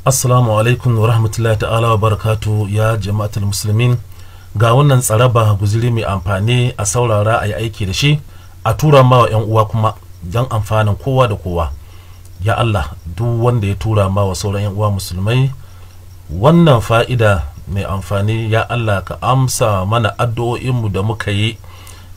Assalamu alaikum wa rahmatullahi ta'ala wa barakatu ya jama'atul musulmin. Ga wannan tsaraba guziri mai amfani, a saurara a yi aiki da shi, a tura ma wa 'yan uwa kuma don amfanin kowa da kowa. Ya Allah, duk wanda ya tura ma wa sauran 'yan uwa musulmai wannan fa'ida mai amfani, ya Allah ka amsa mana addu'o'inmu da muka yi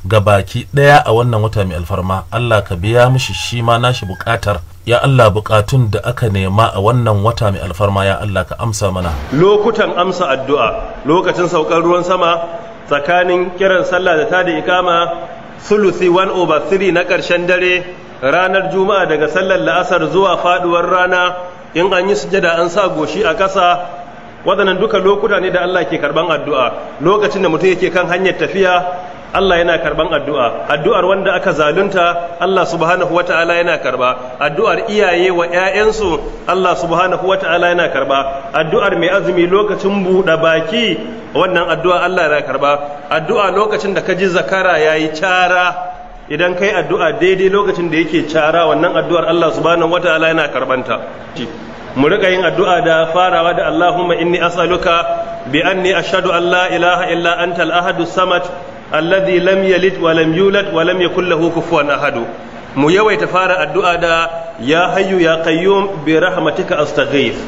ga baki daya a wannan wata mai alfarma. Allah ka biya mishi shi ma nashi bukatar. Ya Allah, bukatun da aka nema a wannan wata mai alfarma, ya Allah ka amsa mana. Lokutan amsa addu'a, lokacin saukar ruwan sama, tsakanin kiran sallah da tada ikama, sulusi 1/3 na ƙarshen dare, ranar juma'a daga sallar la'asar zuwa faduwar rana, in an yi sujada an sa goshi a ƙasa. Waɗannan duka lokuta ne da Allah ke karban addu'a. Lokacin da mutum yake kan hanyar tafiya, Allah yana karban addu'a. Addu'ar wanda aka zalunta, Allah subhanahu wata'ala yana karba. Addu'ar iyaye wa 'ya'yansu, Allah subhanahu wata'ala yana karba. Addu'ar mai azumi lokacin buɗe baki, wannan addu'a Allah yana karba. Addu'a lokacin da ka ji zakara yayi cara, idan kai addu'a daidai lokacin da yake cara, wannan addu'ar Allah subhanahu wata'ala yana karbanta. Mu riƙa yin addu'a da farawa da Allahumma inni as'aluka bi anni ashhadu an la ilaha illa anta al-ahadu samad alladhi lam yalid wa lam yulad wa lam yakul lahu kufuwan ahad. Mu yawaita fara addu'a da ya hayyu ya qayyum bi rahmatika astaghith.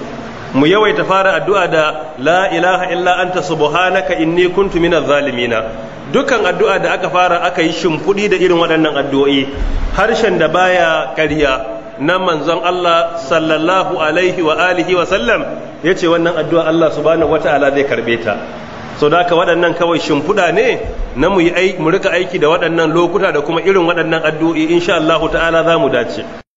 Mu yawaita fara addu'a da la ilaha illa anta subhanaka inni kuntu minaz zalimina. Dukan addu'a da aka fara aka yi shimfudi da irin waɗannan addu'o'i, harshen da baya ƙarya na manzon Allah sallallahu alaihi wa alihi wa sallam yace wannan addu'a Allah subhanahu wataala zai karbe ta. So da haka waɗannan kawai shimfiɗa ne na mu rika aiki da waɗannan lokuta da kuma irin waɗannan addu'o'i, insha Allah ta'ala za mu dace.